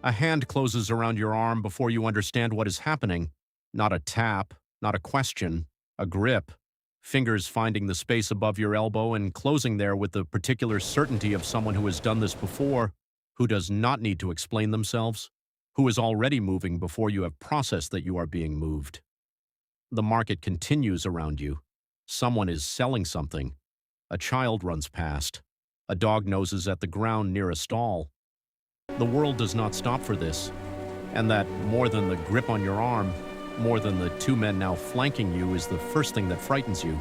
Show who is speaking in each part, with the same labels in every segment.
Speaker 1: A hand closes around your arm before you understand what is happening. Not a tap, not a question, a grip. Fingers finding the space above your elbow and closing there with the particular certainty of someone who has done this before, who does not need to explain themselves, who is already moving before you have processed that you are being moved. The market continues around you. Someone is selling something. A child runs past. A dog noses at the ground near a stall. The world does not stop for this, and that, more than the grip on your arm, more than the two men now flanking you, is the first thing that frightens you.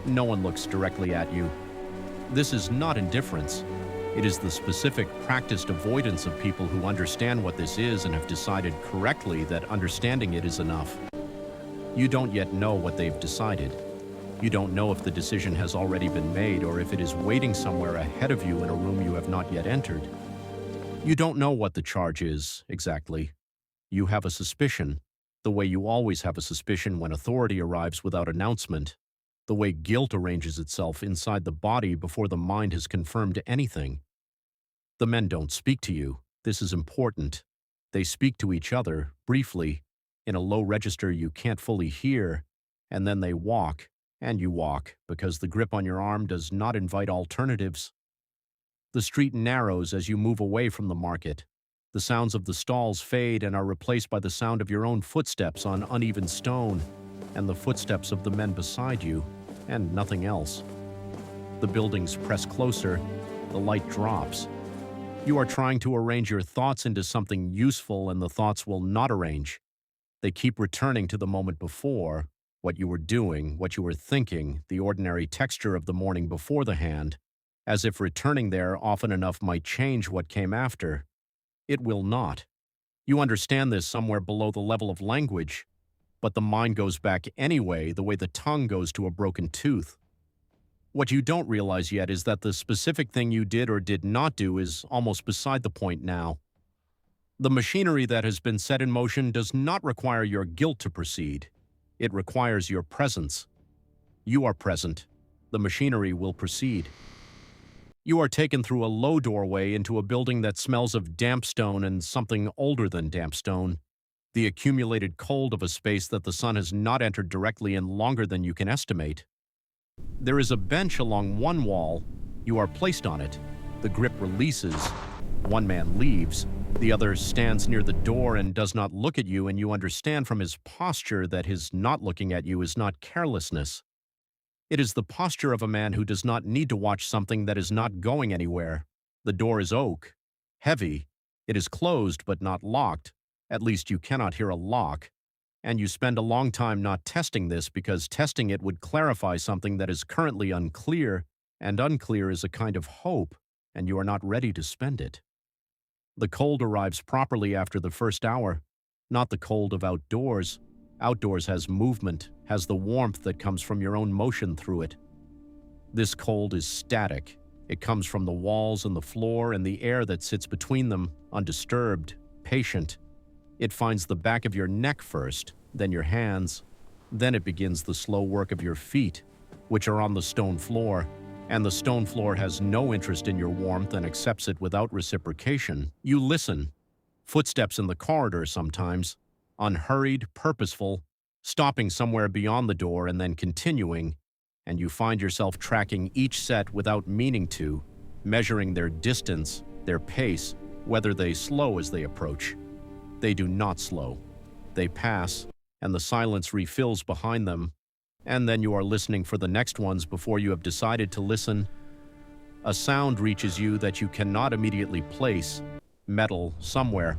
Speaker 1: No one looks directly at you. This is not indifference. It is the specific, practiced avoidance of people who understand what this is and have decided correctly that understanding it is enough. You don't yet know what they've decided. You don't know if the decision has already been made or if it is waiting somewhere ahead of you in a room you have not yet entered. You don't know what the charge is, exactly. You have a suspicion, the way you always have a suspicion when authority arrives without announcement, the way guilt arranges itself inside the body before the mind has confirmed anything. The men don't speak to you. This is important. They speak to each other, briefly, in a low register you can't fully hear, and then they walk, and you walk, because the grip on your arm does not invite alternatives. The street narrows as you move away from the market. The sounds of the stalls fade and are replaced by the sound of your own footsteps on uneven stone, and the footsteps of the men beside you, and nothing else. The buildings press closer, the light drops. You are trying to arrange your thoughts into something useful, and the thoughts will not arrange. They keep returning to the moment before, what you were doing, what you were thinking, the ordinary texture of the morning before the hand, as if returning there often enough might change what came after. It will not. You understand this somewhere below the level of language, but the mind goes back anyway, the way the tongue goes to a broken tooth. What you don't realize yet is that the specific thing you did or did not do is almost beside the point now. The machinery that has been set in motion does not require your guilt to proceed. It requires your presence. You are present. The machinery will proceed. You are taken through a low doorway into a building that smells of damp stone and something older than damp stone, the accumulated cold of a space that the sun has not entered directly in longer than you can estimate. There is a bench along one wall. You are placed on it. The grip releases. One man leaves. The other stands near the door and does not look at you, and you understand from his posture that his not looking at you is not carelessness. It is the posture of a man who does not need to watch something that is not going anywhere. The door is oak, heavy. It is closed but not locked. At least you cannot hear a lock. And you spend a long time not testing this because testing it would clarify something that is currently unclear, and unclear is a kind of hope, and you are not ready to spend it. The cold arrives properly after the first hour, not the cold of outdoors. Outdoors has movement, has the warmth that comes from your own motion through it. This cold is static. It comes from the walls and the floor and the air that sits between them, undisturbed, patient. It finds the back of your neck first, then your hands. Then it begins the slow work of your feet, which are on the stone floor, and the stone floor has no interest in your warmth and accepts it without reciprocation. You listen. Footsteps in the corridor sometimes, unhurried, purposeful, stopping somewhere beyond the door and then continuing, and you find yourself tracking each set without meaning to, measuring their distance, their pace, whether they slow as they approach. They do not slow. They pass, and the silence refills behind them, and then you are listening for the next ones before you have decided to listen. A sound reaches you that you cannot immediately place, metal, somewhere,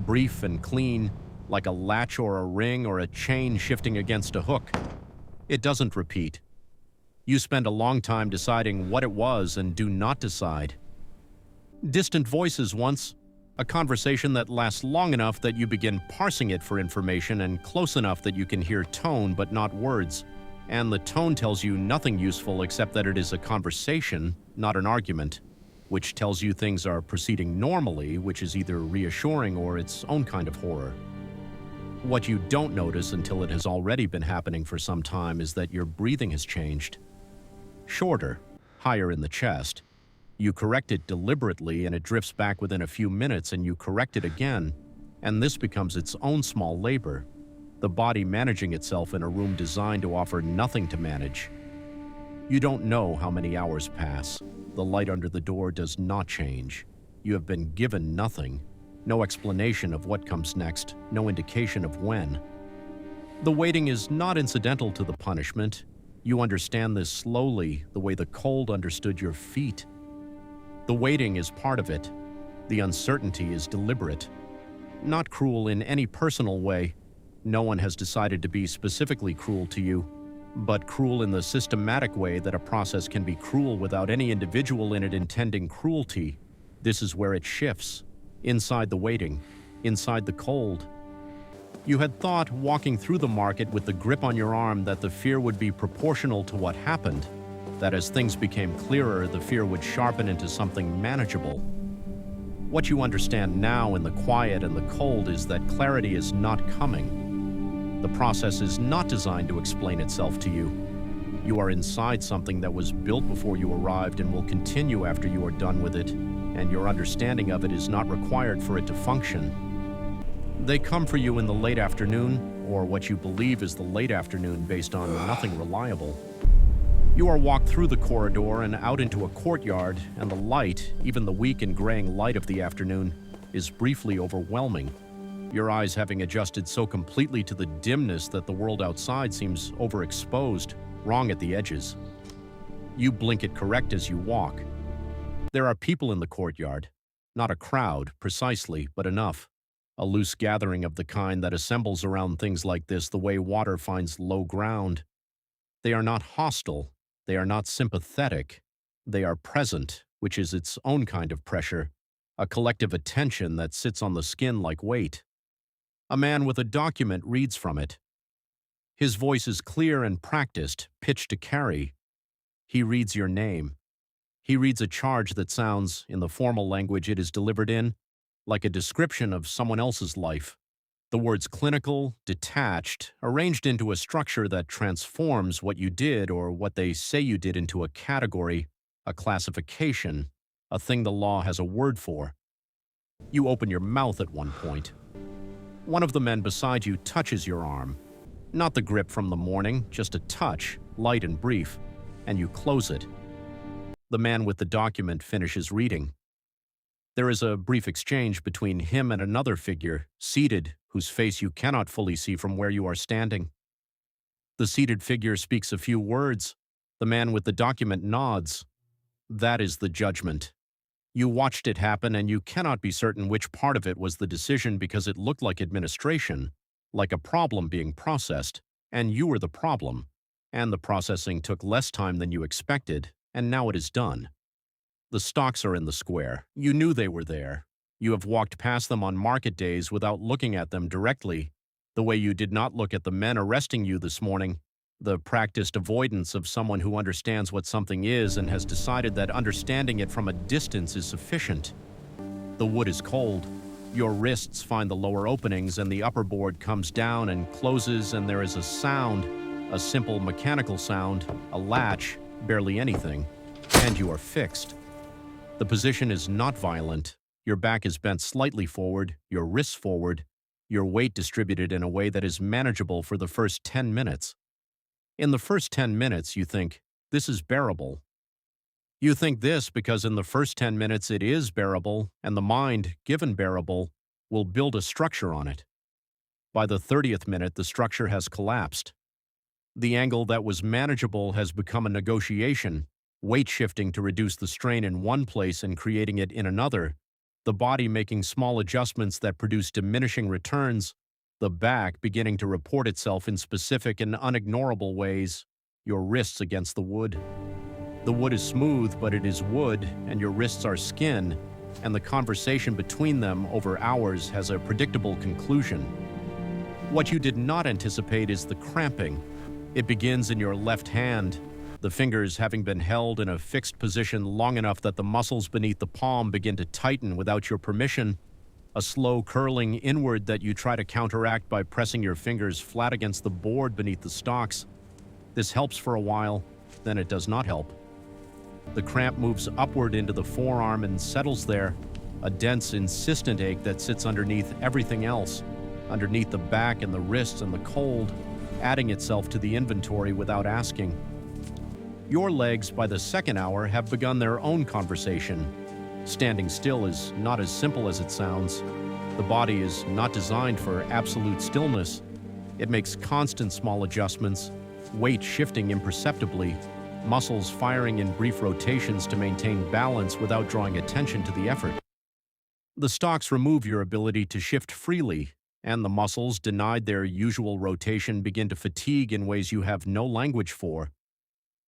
Speaker 1: brief and clean, like a latch or a ring or a chain shifting against a hook. It doesn't repeat. You spend a long time deciding what it was and do not decide. Distant voices once, a conversation that lasts long enough that you begin parsing it for information and close enough that you can hear tone but not words, and the tone tells you nothing useful except that it is a conversation, not an argument, which tells you things are proceeding normally, which is either reassuring or its own kind of horror. What you don't notice until it has already been happening for some time is that your breathing has changed. Shorter, higher in the chest. You correct it deliberately and it drifts back within a few minutes, and you correct it again, and this becomes its own small labor, the body managing itself in a room designed to offer nothing to manage. You don't know how many hours pass. The light under the door does not change. You have been given nothing. No explanation of what comes next, no indication of when. The waiting is not incidental to the punishment. You understand this slowly, the way the cold understood your feet. The waiting is part of it. The uncertainty is deliberate. Not cruel in any personal way. No one has decided to be specifically cruel to you, but cruel in the systematic way that a process can be cruel without any individual in it intending cruelty. This is where it shifts. Inside the waiting, inside the cold. You had thought, walking through the market with the grip on your arm, that the fear would be proportional to what happened, that as things became clearer, the fear would sharpen into something manageable. What you understand now in the quiet and the cold is that clarity is not coming. The process is not designed to explain itself to you. You are inside something that was built before you arrived and will continue after you are done with it, and your understanding of it is not required for it to function. They come for you in the late afternoon, or what you believe is the late afternoon based on nothing reliable. You are walked through the corridor and out into a courtyard, and the light, even the weak and graying light of the afternoon, is briefly overwhelming. Your eyes having adjusted so completely to the dimness that the world outside seems overexposed, wrong at the edges. You blink it correct as you walk. There are people in the courtyard. Not a crowd, precisely, but enough. A loose gathering of the kind that assembles around things like this the way water finds low ground. They are not hostile. They are not sympathetic. They are present, which is its own kind of pressure, a collective attention that sits on the skin like weight. A man with a document reads from it. His voice is clear and practiced, pitched to carry. He reads your name. He reads a charge that sounds, in the formal language it is delivered in, like a description of someone else's life. The words clinical, detached, arranged into a structure that transforms what you did or what they say you did into a category, a classification, a thing the law has a word for. You open your mouth at one point. One of the men beside you touches your arm. Not the grip from the morning, just a touch, light and brief, and you close it. The man with the document finishes reading. There is a brief exchange between him and another figure, seated, whose face you cannot fully see from where you are standing. The seated figure speaks a few words. The man with the document nods. That is the judgment. You watched it happen, and you cannot be certain which part of it was the decision because it looked like administration, like a problem being processed, and you were the problem, and the processing took less time than you expected, and now it is done. The stocks are in the square. You knew they were there. You have walked past them on market days without looking at them directly, the way you did not look at the men arresting you this morning, the practiced avoidance of someone who understands what something is and has decided that understanding it from a distance is sufficient. The wood is cold. Your wrists find the lower openings and the upper board comes down and closes, and there is a sound, a simple mechanical sound, a latch, barely anything, and you are fixed. The position is not violent. Your back is bent slightly forward, your wrists forward, your weight distributed in a way that is manageable for the first 10 minutes. In the first 10 minutes, you think, this is bearable. You think this because in the first 10 minutes it is bearable, and the mind, given bearable, will build a structure on it. By the 30th minute, the structure has collapsed. The angle that was manageable has become a negotiation, weight shifting to reduce the strain in one place and creating it in another, the body making small adjustments that produce diminishing returns, the back beginning to report itself in specific and unignorable ways, your wrists against the wood. The wood is smooth, but it is wood, and your wrists are skin, and the conversation between them over hours has a predictable conclusion. What you did not anticipate is the cramping. It begins in your left hand, the fingers having been held in a fixed position long enough that the muscles beneath the palm begin to tighten without your permission, a slow curling inward that you try to counteract by pressing your fingers flat against the board beneath the stocks. This helps for a while, then it does not help. The cramp moves upward into the forearm and settles there, a dense, insistent ache that sits underneath everything else, underneath the back and the wrists and the cold, adding itself to the inventory without asking. Your legs, by the second hour, have begun their own conversation. Standing still is not as simple as it sounds. The body is not designed for absolute stillness. It makes constant small adjustments, weight shifting imperceptibly, muscles firing in brief rotations to maintain balance without drawing attention to the effort. The stocks remove your ability to shift freely, and the muscles, denied their usual rotation, begin to fatigue in ways you have no language for.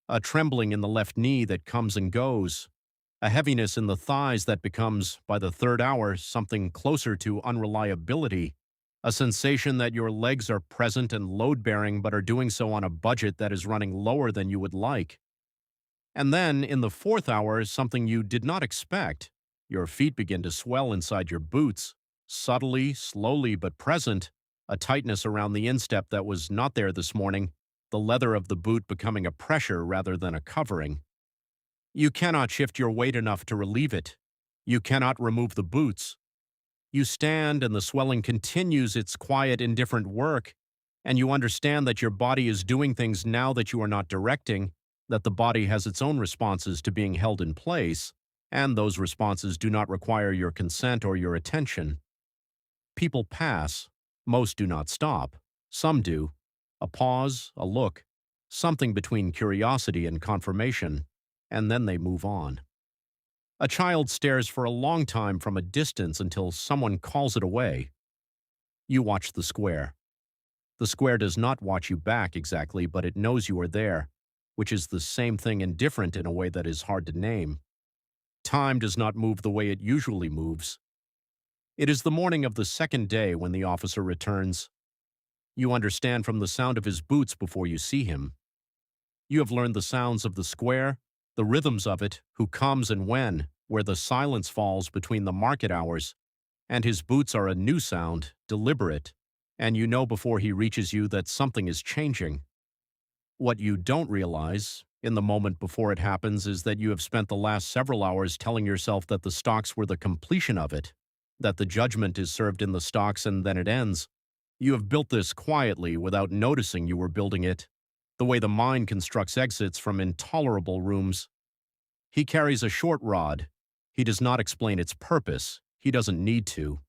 Speaker 1: A trembling in the left knee that comes and goes, a heaviness in the thighs that becomes, by the third hour, something closer to unreliability, a sensation that your legs are present and load-bearing but are doing so on a budget that is running lower than you would like. And then, in the fourth hour, something you did not expect. Your feet begin to swell inside your boots, subtly, slowly but present, a tightness around the instep that was not there this morning, the leather of the boot becoming a pressure rather than a covering. You cannot shift your weight enough to relieve it. You cannot remove the boots. You stand and the swelling continues its quiet, indifferent work, and you understand that your body is doing things now that you are not directing, that the body has its own responses to being held in place, and those responses do not require your consent or your attention. People pass. Most do not stop. Some do. A pause, a look, something between curiosity and confirmation, and then they move on. A child stares for a long time from a distance until someone calls it away. You watch the square. The square does not watch you back exactly, but it knows you are there, which is the same thing and different in a way that is hard to name. Time does not move the way it usually moves. It is the morning of the second day when the officer returns. You understand from the sound of his boots before you see him. You have learned the sounds of the square, the rhythms of it, who comes and when, where the silence falls between the market hours, and his boots are a new sound, deliberate, and you know before he reaches you that something is changing. What you don't realize, in the moment before it happens, is that you have spent the last several hours telling yourself that the stocks were the completion of it, that the judgment is served in the stocks and then it ends. You have built this quietly without noticing you were building it, the way the mind constructs exits from intolerable rooms. He carries a short rod. He does not explain its purpose. He doesn't need to.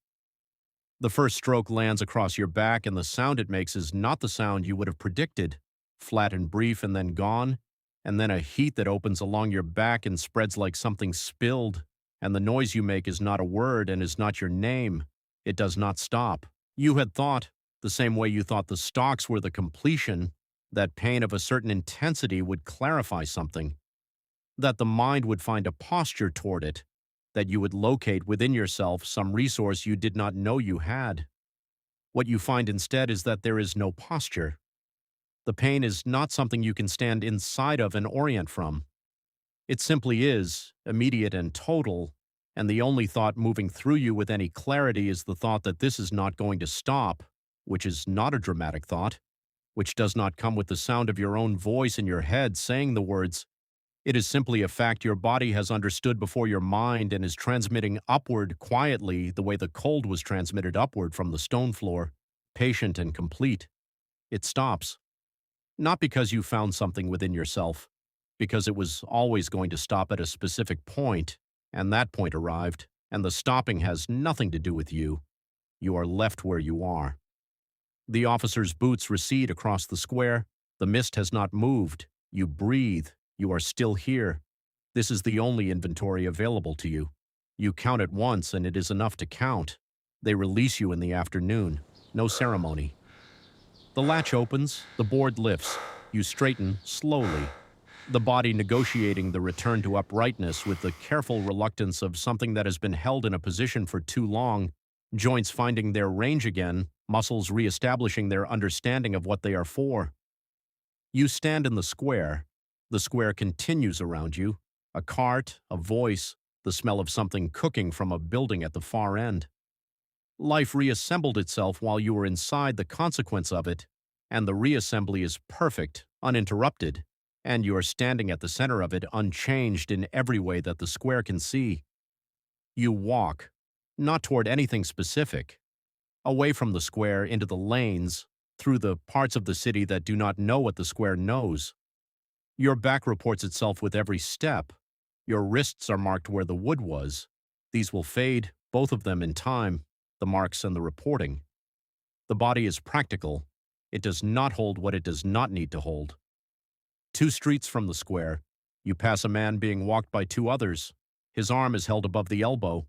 Speaker 1: The first stroke lands across your back, and the sound it makes is not the sound you would have predicted, flat and brief and then gone, and then a heat that opens along your back and spreads like something spilled, and the noise you make is not a word and is not your name. It does not stop. You had thought, the same way you thought the stocks were the completion, that pain of a certain intensity would clarify something, that the mind would find a posture toward it, that you would locate within yourself some resource you did not know you had. What you find instead is that there is no posture. The pain is not something you can stand inside of and orient from. It simply is, immediate and total, and the only thought moving through you with any clarity is the thought that this is not going to stop, which is not a dramatic thought, which does not come with the sound of your own voice in your head saying the words. It is simply a fact your body has understood before your mind and is transmitting upward quietly the way the cold was transmitted upward from the stone floor, patient and complete. It stops. Not because you found something within yourself, because it was always going to stop at a specific point, and that point arrived, and the stopping has nothing to do with you. You are left where you are. The officer's boots recede across the square. The mist has not moved. You breathe. You are still here. This is the only inventory available to you. You count it once, and it is enough to count. They release you in the afternoon. No ceremony. The latch opens. The board lifts. You straighten slowly, the body negotiating the return to uprightness with the careful reluctance of something that has been held in a position for too long, joints finding their range again, muscles reestablishing their understanding of what they are for. You stand in the square. The square continues around you. A cart, a voice, the smell of something cooking from a building at the far end. Life reassembled itself while you were inside the consequence of it, and the reassembly is perfect, uninterrupted. and you are standing at the center of it unchanged in every way that the square can see. You walk, not toward anything specific, away from the square into the lanes, through the parts of the city that do not know what the square knows. Your back reports itself with every step. Your wrists are marked where the wood was. These will fade, both of them in time, the marks and the reporting. The body is practical. It does not hold what it does not need to hold. 2 streets from the square, you pass a man being walked by 2 others. His arm is held above the elbow.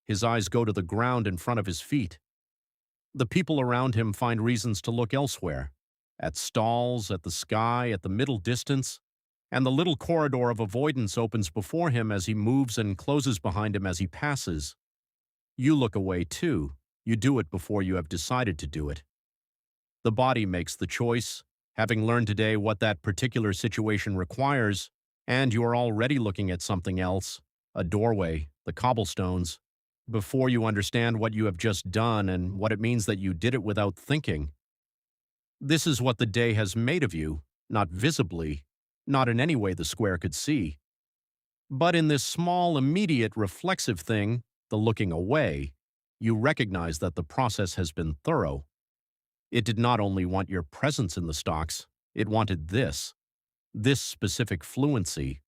Speaker 1: His eyes go to the ground in front of his feet. The people around him find reasons to look elsewhere, at stalls, at the sky, at the middle distance, and the little corridor of avoidance opens before him as he moves and closes behind him as he passes. You look away too. You do it before you have decided to do it. The body makes the choice, having learned today what that particular situation requires, and you are already looking at something else, a doorway, the cobblestones, before you understand what you have just done and what it means that you did it without thinking. This is what the day has made of you, not visibly, not in any way the square could see. But in this small, immediate, reflexive thing, the looking away, you recognize that the process has been thorough. It did not only want your presence in the stocks, it wanted this specific fluency.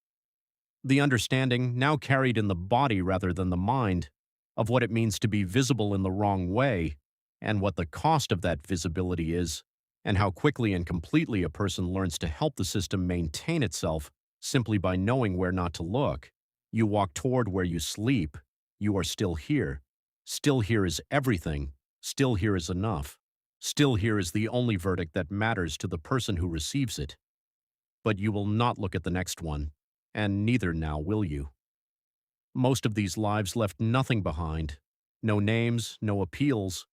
Speaker 1: The understanding, now carried in the body rather than the mind, of what it means to be visible in the wrong way, and what the cost of that visibility is, and how quickly and completely a person learns to help the system maintain itself simply by knowing where not to look. You walk toward where you sleep. You are still here. Still here is everything. Still here is enough. Still here is the only verdict that matters to the person who receives it. But you will not look at the next one, and neither now will you. Most of these lives left nothing behind. No names, no appeals,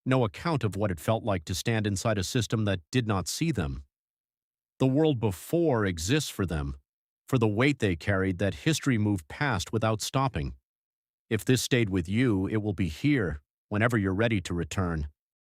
Speaker 1: no account of what it felt like to stand inside a system that did not see them. The world before exists for them, for the weight they carried that history moved past without stopping. If this stayed with you, it will be here, whenever you're ready to return.